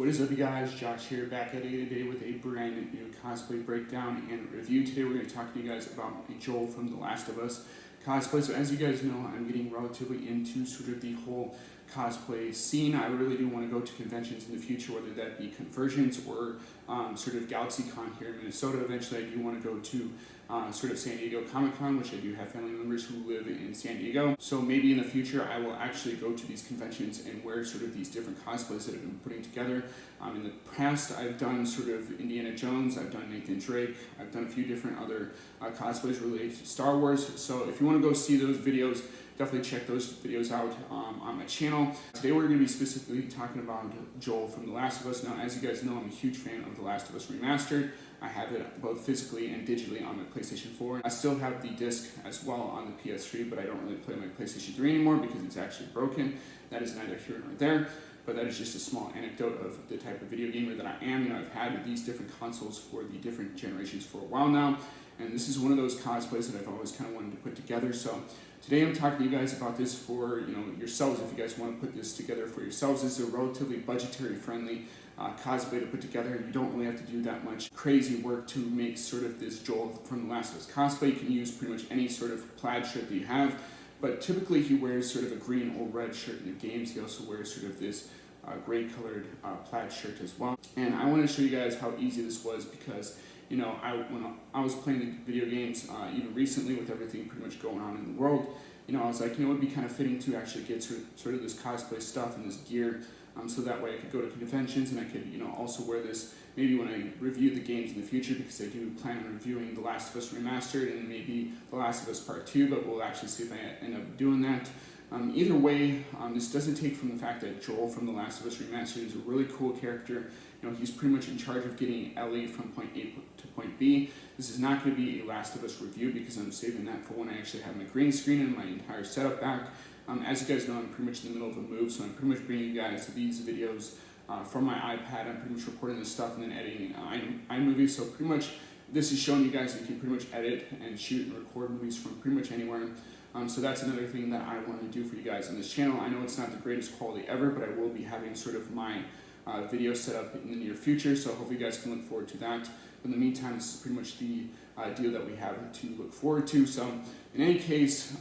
What is up, you guys? Josh here, back at it today with a brand new cosplay breakdown and review. Today we're going to talk to you guys about Joel from The Last of Us cosplay. So as you guys know, I'm getting relatively into sort of the whole cosplay scene. I really do want to go to conventions in the future, whether that be conversions or sort of GalaxyCon here in Minnesota. Eventually I do want to go to sort of San Diego Comic-Con, which I do have family members who live in San Diego. So maybe in the future I will actually go to these conventions and wear sort of these different cosplays that I've been putting together. In the past I've done sort of Indiana Jones, I've done Nathan Drake, I've done a few different other cosplays related to Star Wars. So if you want to go see those videos, definitely check those videos out on my channel. Today we're going to be specifically talking about Joel from The Last of Us. Now, as you guys know, I'm a huge fan of The Last of Us Remastered. I have it both physically and digitally on my PlayStation 4. I still have the disc as well on the PS3, but I don't really play my PlayStation 3 anymore because it's actually broken. That is neither here nor there, but that is just a small anecdote of the type of video gamer that I am. I've had these different consoles for the different generations for a while now, and this is one of those cosplays that I've always kind of wanted to put together. So today I'm talking to you guys about this for yourselves. If you guys want to put this together for yourselves, this is a relatively budgetary friendly cosplay to put together. You don't really have to do that much crazy work to make sort of this Joel from The Last of Us cosplay. You can use pretty much any sort of plaid shirt that you have, but typically he wears sort of a green or red shirt in the games. He also wears sort of this gray colored plaid shirt as well. And I want to show you guys how easy this was because when I was playing the video games, even recently with everything pretty much going on in the world, I was like, it would be kind of fitting to actually get sort of this cosplay stuff and this gear, so that way I could go to conventions and I could, also wear this maybe when I review the games in the future, because I do plan on reviewing The Last of Us Remastered and maybe The Last of Us Part 2, but we'll actually see if I end up doing that. Either way, this doesn't take from the fact that Joel from The Last of Us Remastered is a really cool character. He's pretty much in charge of getting Ellie from point A to point B. This is not going to be a Last of Us review because I'm saving that for when I actually have my green screen and my entire setup back. As you guys know, I'm pretty much in the middle of a move, so I'm pretty much bringing you guys these videos from my iPad. I'm pretty much recording this stuff and then editing iMovie, so pretty much this is showing you guys that you can pretty much edit and shoot and record movies from pretty much anywhere. So that's another thing that I want to do for you guys on this channel. I know it's not the greatest quality ever, but I will be having sort of my video set up in the near future, so hopefully you guys can look forward to that. In the meantime, this is pretty much the deal that we have to look forward to. So in any case,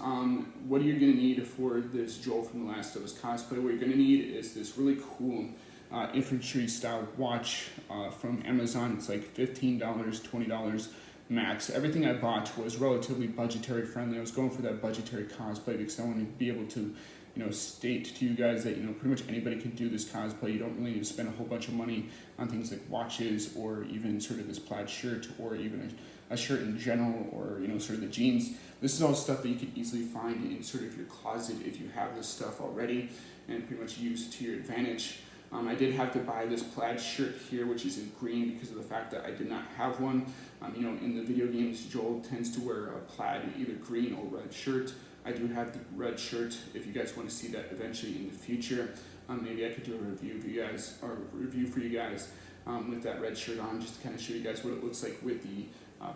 what you're going to need for this Joel from The Last of Us cosplay, what you're going to need is this really cool infantry style watch from Amazon. It's like $15, $20 max. Everything I bought was relatively budgetary friendly. I was going for that budgetary cosplay because I wanted to be able to state to you guys that pretty much anybody can do this cosplay. You don't really need to spend a whole bunch of money on things like watches or even sort of this plaid shirt or even a shirt in general, or sort of the jeans. This is all stuff that you can easily find in sort of your closet if you have this stuff already and pretty much use to your advantage. I did have to buy this plaid shirt here, which is in green, because of the fact that I did not have one. In the video games, Joel tends to wear a plaid, either green or red shirt. I do have the red shirt. If you guys want to see that eventually in the future, maybe I could do a review for you guys with that red shirt on, just to kind of show you guys what it looks like with the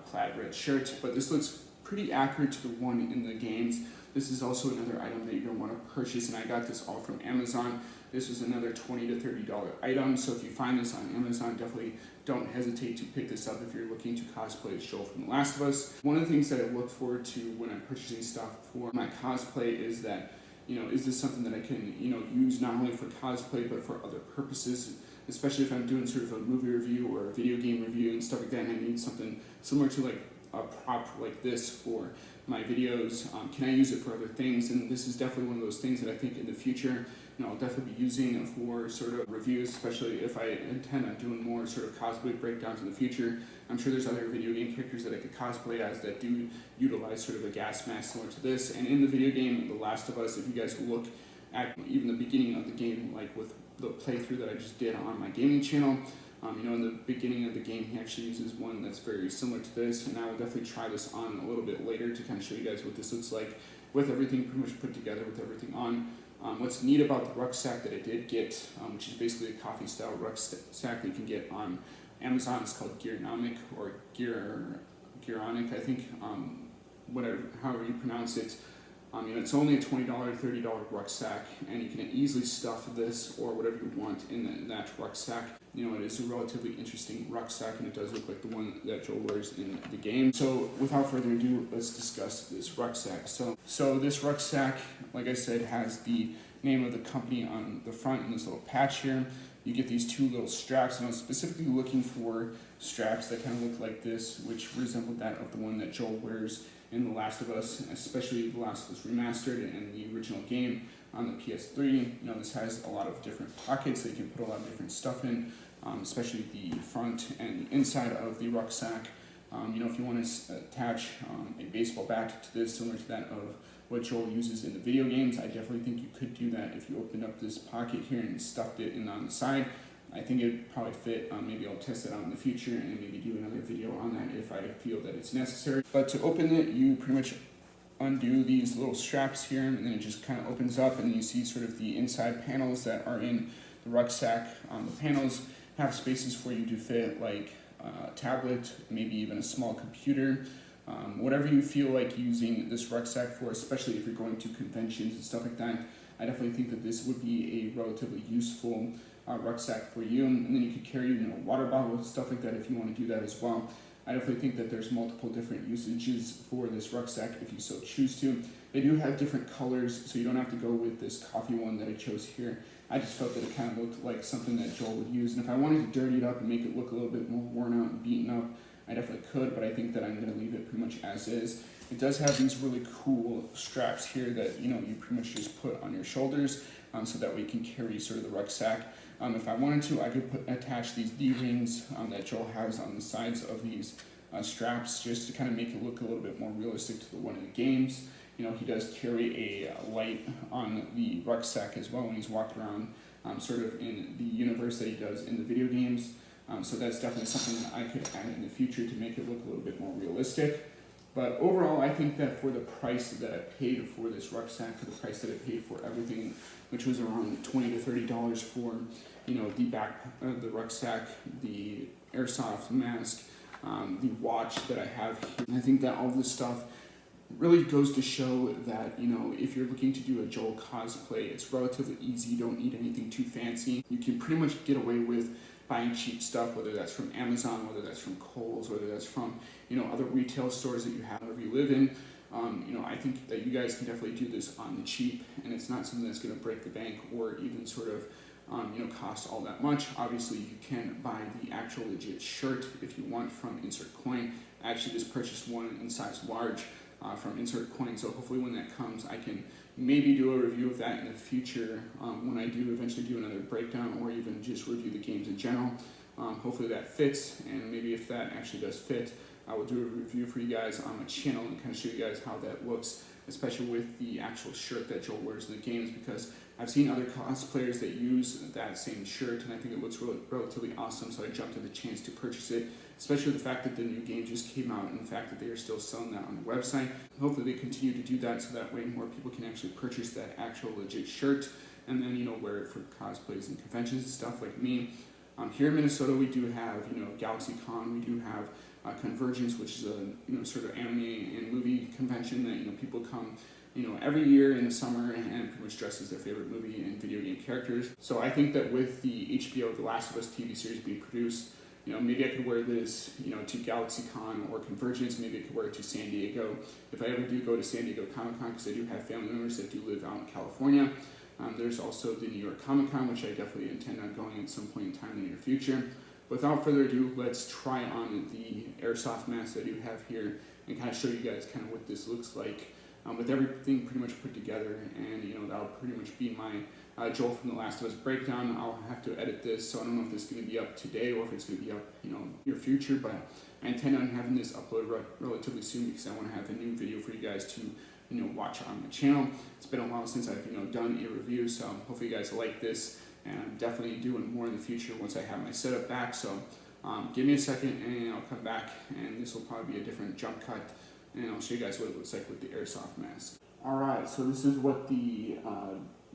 plaid red shirt. But this looks pretty accurate to the one in the games. This is also another item that you're going to want to purchase, and I got this all from Amazon. This is another $20 to $30 item, so if you find this on Amazon, definitely don't hesitate to pick this up if you're looking to cosplay as Joel from The Last of Us. One of the things that I look forward to when I'm purchasing stuff for my cosplay is that, is this something that I can, use not only for cosplay but for other purposes, especially if I'm doing sort of a movie review or a video game review and stuff like that, and I need something similar to like a prop like this for my videos. Can I use it for other things? And this is definitely one of those things that I think in the future, I'll definitely be using for sort of reviews, especially if I intend on doing more sort of cosplay breakdowns in the future. I'm sure there's other video game characters that I could cosplay as that do utilize sort of a gas mask similar to this. And in the video game, The Last of Us, if you guys look at even the beginning of the game, like with the playthrough that I just did on my gaming channel, in the beginning of the game, he actually uses one that's very similar to this, and I will definitely try this on a little bit later to kind of show you guys what this looks like with everything pretty much put together, with everything on. What's neat about the rucksack that I did get, which is basically a coffee style rucksack that you can get on Amazon, it's called Gearonomic or Gearonic, I think, however you pronounce it. It's only a $20, $30 rucksack, and you can easily stuff this or whatever you want in that rucksack. It is a relatively interesting rucksack, and it does look like the one that Joel wears in the game. So without further ado, let's discuss this rucksack. So this rucksack, like I said, has the name of the company on the front in this little patch here. You get these two little straps, and I was specifically looking for straps that kind of look like this, which resembled that of the one that Joel wears in The Last of Us, especially The Last of Us Remastered and the original game on the PS3. This has a lot of different pockets that you can put a lot of different stuff in, especially the front and the inside of the rucksack. If you want to attach a baseball bat to this, similar to that of what Joel uses in the video games, I definitely think you could do that if you opened up this pocket here and stuffed it in on the side. I think it would probably fit. Maybe I'll test it out in the future and maybe do another video on that if I feel that it's necessary. But to open it, you pretty much undo these little straps here, and then it just kind of opens up, and you see sort of the inside panels that are in the rucksack. The panels have spaces for you to fit like a tablet, maybe even a small computer, whatever you feel like using this rucksack for, especially if you're going to conventions and stuff like that. I definitely think that this would be a relatively useful rucksack for you, and then you could carry water bottles, stuff like that if you want to do that as well. I definitely think that there's multiple different usages for this rucksack if you so choose to. They do have different colors, so you don't have to go with this coffee one that I chose here. I just felt that it kind of looked like something that Joel would use, and if I wanted to dirty it up and make it look a little bit more worn out and beaten up, I definitely could, but I think that I'm going to leave it pretty much as is. It does have these really cool straps here that you pretty much just put on your shoulders, so that way you can carry sort of the rucksack. If I wanted to, I could attach these D-rings that Joel has on the sides of these straps, just to kind of make it look a little bit more realistic to the one in the games. He does carry a light on the rucksack as well when he's walking around, sort of in the universe that he does in the video games. So that's definitely something that I could add in the future to make it look a little bit more realistic. But overall, I think that for the price that I paid for this rucksack, for the price that I paid for everything, which was around $20 to $30 for, the back of the rucksack, the airsoft mask, the watch that I have here. And I think that all this stuff really goes to show that, if you're looking to do a Joel cosplay, it's relatively easy. You don't need anything too fancy. You can pretty much get away with buying cheap stuff, whether that's from Amazon, whether that's from Kohl's, whether that's from, other retail stores that you have, wherever you live in. I think that you guys can definitely do this on the cheap, and it's not something that's going to break the bank or even sort of, cost all that much. Obviously, you can buy the actual legit shirt if you want from Insert Coin. I actually just purchased one in size large from Insert Coin, so hopefully when that comes, I can maybe do a review of that in the future when I do eventually do another breakdown or even just review the games in general. Hopefully that fits, and maybe if that actually does fit, I will do a review for you guys on my channel and kind of show you guys how that looks, especially with the actual shirt that Joel wears in the games, because I've seen other cosplayers that use that same shirt, and I think it looks relatively awesome, so I jumped at the chance to purchase it, especially the fact that the new game just came out and the fact that they are still selling that on their website. Hopefully they continue to do that so that way more people can actually purchase that actual legit shirt and then, wear it for cosplays and conventions and stuff like me. Here in Minnesota, we do have, GalaxyCon, we do have Convergence, which is a, sort of anime and movie convention that, people come, every year in the summer and pretty much dress as their favorite movie and video game characters. So I think that with the HBO The Last of Us TV series being produced, maybe I could wear this, to GalaxyCon or Convergence. Maybe I could wear it to San Diego. If I ever do go to San Diego Comic-Con, because I do have family members that do live out in California. There's also the New York Comic-Con, which I definitely intend on going at some point in time in the near future. Without further ado, let's try on the airsoft mask that I do have here and kind of show you guys kind of what this looks like with everything pretty much put together. And, that'll pretty much be my Joel from The Last of Us breakdown. I'll have to edit this, so I don't know if this is going to be up today or if it's going to be up, near future, but I intend on having this uploaded relatively soon because I want to have a new video for you guys to, watch on my channel. It's been a while since I've, done a review, so hopefully you guys like this, and I'm definitely doing more in the future once I have my setup back. So give me a second and I'll come back, and this will probably be a different jump cut, and I'll show you guys what it looks like with the airsoft mask. Alright, so this is what the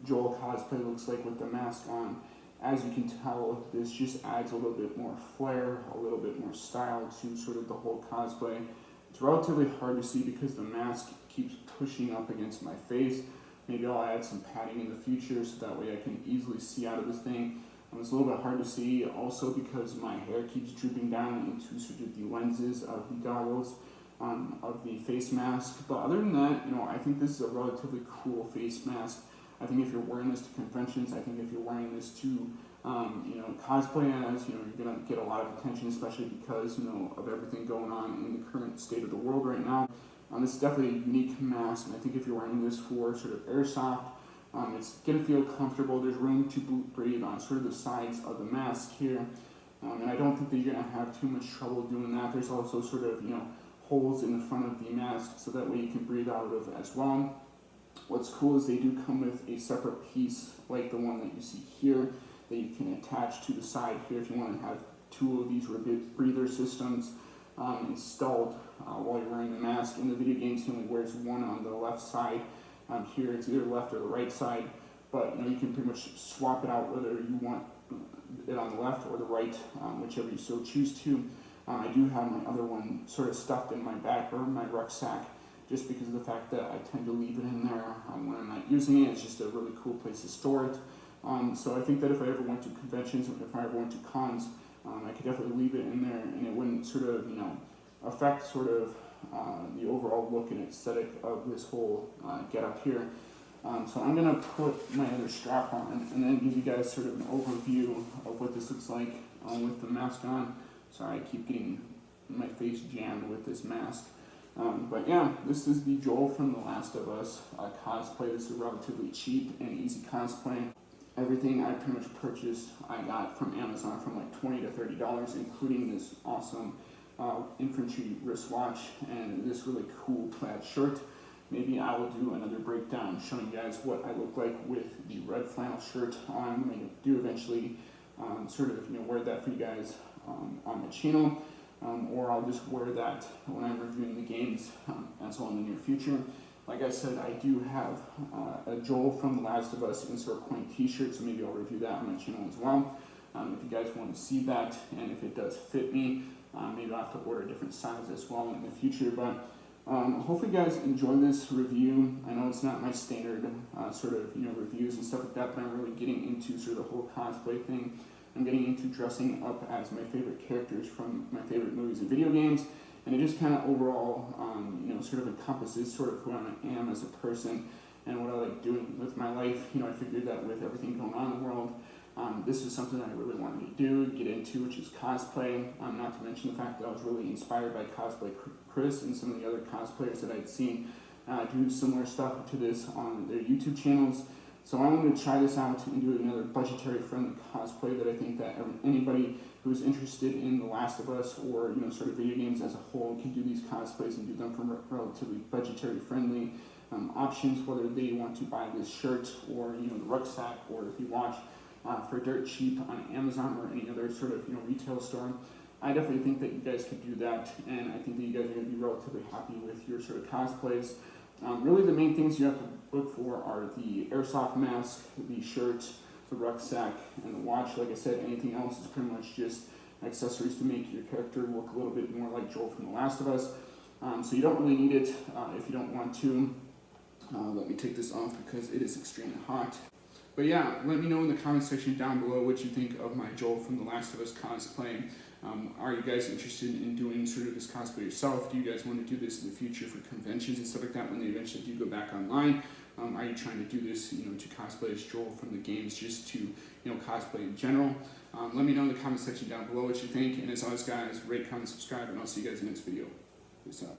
Joel cosplay looks like with the mask on. As you can tell, this just adds a little bit more flair, a little bit more style to sort of the whole cosplay. It's relatively hard to see because the mask keeps pushing up against my face. Maybe I'll add some padding in the future so that way I can easily see out of this thing. It's a little bit hard to see also because my hair keeps drooping down into sort of the lenses of the goggles of the face mask. But other than that, I think this is a relatively cool face mask. I think if you're wearing this to conventions, I think if you're wearing this to cosplay as, you're gonna get a lot of attention, especially because, of everything going on in the current state of the world right now. This is definitely a unique mask, and I think if you're wearing this for sort of airsoft, it's gonna feel comfortable. There's room to breathe on sort of the sides of the mask here, and I don't think that you're gonna have too much trouble doing that. There's also sort of, holes in the front of the mask, so that way you can breathe out of as well. What's cool is they do come with a separate piece, like the one that you see here, that you can attach to the side here if you want to have two of these breather systems installed while you're wearing the mask. In the video games, he only wears one on the left side. Here it's either left or the right side, but you can pretty much swap it out whether you want it on the left or the right, whichever you so choose to. I do have my other one sort of stuffed in my back or my rucksack, just because of the fact that I tend to leave it in there when I'm not using it. It's just a really cool place to store it. So I think that if I ever went to conventions, or if I ever went to cons, I could definitely leave it in there, and it wouldn't sort of, affect sort of the overall look and aesthetic of this whole getup here. So I'm gonna put my other strap on and then give you guys sort of an overview of what this looks like with the mask on. Sorry, I keep getting my face jammed with this mask. But yeah, this is the Joel from The Last of Us cosplay. This is relatively cheap and easy cosplay. Everything I pretty much purchased, I got from Amazon from like $20 to $30, including this awesome infantry wristwatch and this really cool plaid shirt. Maybe I will do another breakdown showing you guys what I look like with the red flannel shirt on. I'm going to do eventually sort of wear that for you guys on my channel. Or I'll just wear that when I'm reviewing the games as well in the near future. Like I said, I do have a Joel from The Last of Us insert point t-shirt, so maybe I'll review that on my channel as well. If you guys want to see that, and if it does fit me, maybe I'll have to order a different size as well in the future. But hopefully you guys enjoy this review. I know it's not my standard sort of reviews and stuff like that, but I'm really getting into sort of the whole cosplay thing. I'm getting into dressing up as my favorite characters from my favorite movies and video games, and it just kind of overall, sort of encompasses sort of who I am as a person and what I like doing with my life. I figured that with everything going on in the world, this is something that I really wanted to do, get into, which is cosplay. Not to mention the fact that I was really inspired by Cosplay Chris and some of the other cosplayers that I'd seen do similar stuff to this on their YouTube channels. So I wanted to try this out and do another budgetary friendly cosplay that I think that anybody who's interested in The Last of Us or sort of video games as a whole can do these cosplays and do them for relatively budgetary friendly options, whether they want to buy this shirt or the rucksack, or if you watch for dirt cheap on Amazon or any other sort of retail store. I definitely think that you guys could do that, and I think that you guys are going to be relatively happy with your sort of cosplays. Really the main things you have to look for are the airsoft mask, the shirt, the rucksack, and the watch. Like I said, anything else is pretty much just accessories to make your character look a little bit more like Joel from The Last of Us. So you don't really need it if you don't want to. Let me take this off because it is extremely hot. But yeah, let me know in the comment section down below what you think of my Joel from The Last of Us cosplay. Are you guys interested in doing sort of this cosplay yourself? Do you guys want to do this in the future for conventions and stuff like that when they eventually do go back online? Are you trying to do this, to cosplay as Joel from the games, just to, cosplay in general? Let me know in the comment section down below what you think. And as always, guys, rate, comment, subscribe, and I'll see you guys in the next video. Peace out.